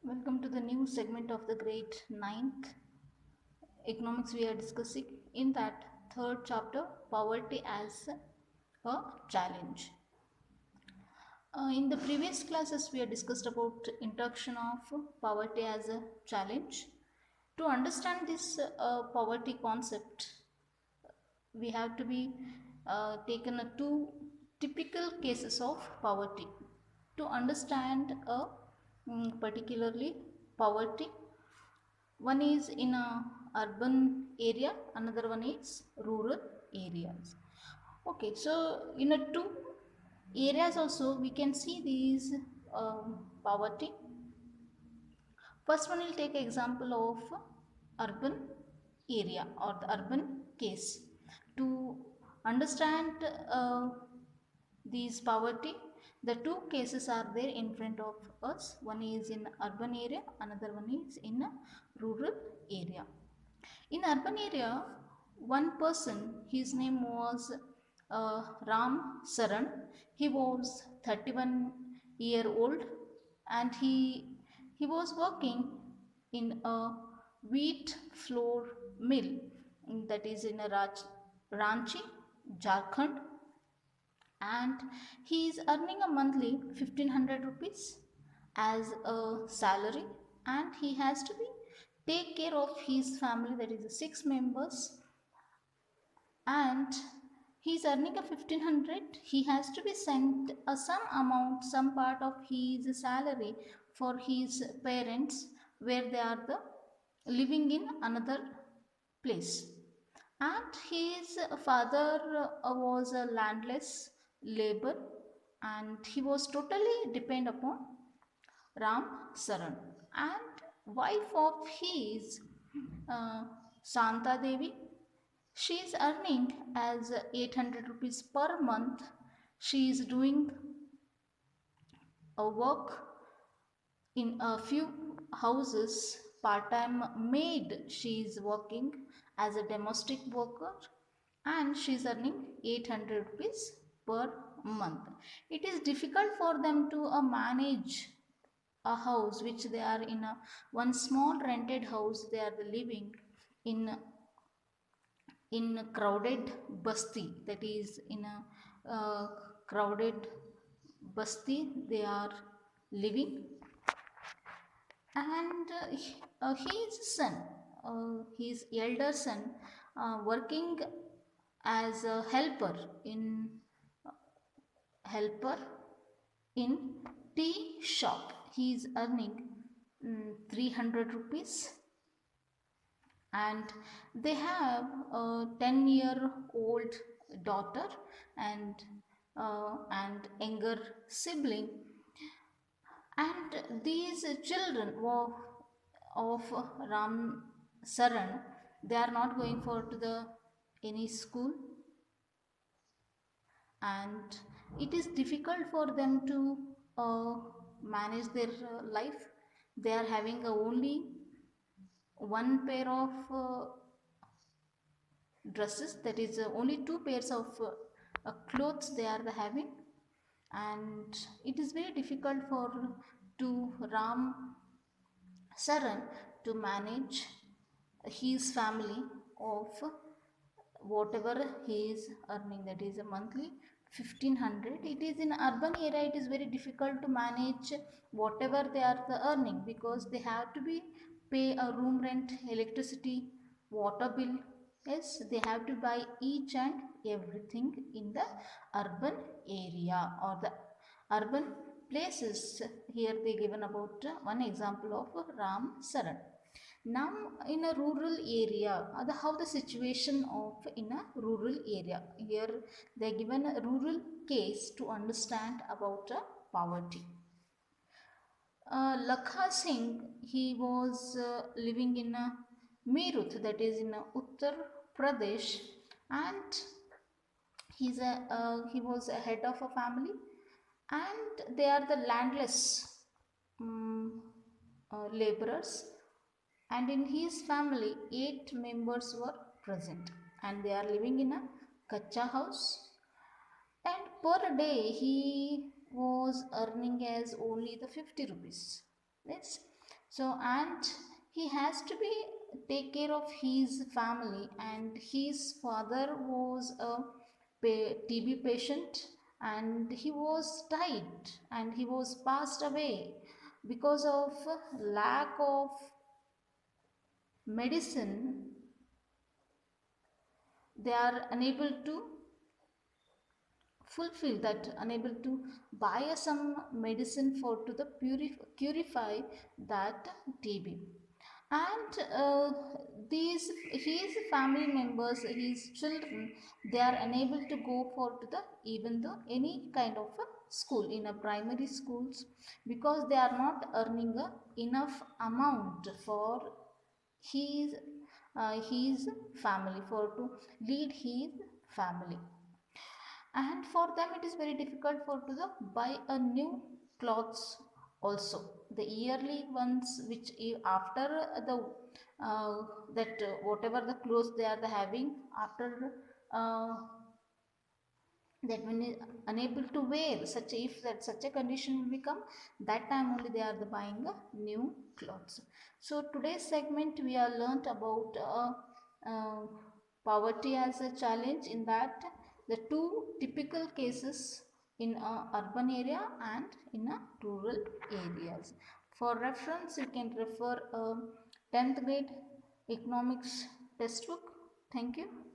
Welcome to the new segment of the grade 9th economics. We are discussing in that third chapter poverty as a challenge. In the previous classes we have discussed about introduction of poverty as a challenge. To understand this poverty concept, we have to be taken two typical cases of poverty to understand a particularly poverty. One is in a urban area, another one is rural areas. Okay, so in a two areas also we can see these poverty. First one will take example of urban area or the urban case. To understand these poverty, the two cases are there in front of us. One is in urban area, another one is in a rural area. In urban area, one person, his name was Ram Saran. He was 31 year old, and he was working in a wheat flour mill, that is in a Ranchi, Jharkhand, and he is earning a monthly 1500 rupees as a salary, and he has to be take care of his family, that is the six members, and he's earning a 1500. He has to be sent some amount, some part of his salary for his parents where they are the living in another place. And his father was a landless labor, and he was totally depend upon Ram Saran. And wife of his, Santa Devi, she is earning as 800 rupees per month. She is doing a work in a few houses, part-time maid. She is working as a domestic worker, and she is earning 800 rupees per month. It is difficult for them to manage a house which they are in a one small rented house. They are living in crowded basti, that is in a crowded basti they are living. And his son, his elder son, working as a helper in tea shop. He is earning 300 rupees, and they have a 10-year-old daughter and younger sibling. And these children of Ram Saran, they are not going for to the any school, and it is difficult for them to manage their life. They are having only one pair of dresses, that is only two pairs of clothes they are having, and it is very difficult for to Ram Saran to manage his family of whatever he is earning, that is a monthly 1500. It is in urban area, it is very difficult to manage whatever they are the earning, because they have to be pay a room rent, electricity, water bill. Yes, they have to buy each and everything in the urban area or the urban places. Here they given about one example of Ram Saran. Now in a rural area, how the situation of in a rural area. Here they given a rural case to understand about poverty. Lakha Singh, he was living in Meerut, that is in Uttar Pradesh, and he was a head of a family, and they are the landless um, laborers, and in his family 8 members were present, and they are living in a kacha house, and per day he was earning as only the 50 rupees. Yes, So, and he has to be take care of his family, and his father was a TB patient, and he was died, and he was passed away because of lack of medicine. They are unable to fulfill that, unable to buy some medicine for to the purify that TB. And these his family members, his children, they are unable to go for to the even though any kind of a school in a primary schools, because they are not earning a enough amount for his family, for to lead his family. And for them it is very difficult for to the buy a new clothes also, the yearly ones which after the that whatever the clothes they are having after uh, that when unable to wear, such if that such a condition will become, that time only they are the buying new clothes. So today's segment we are learnt about uh, poverty as a challenge, in that the two typical cases in a urban area and in a rural areas. For reference you can refer a 10th grade economics textbook. Thank you.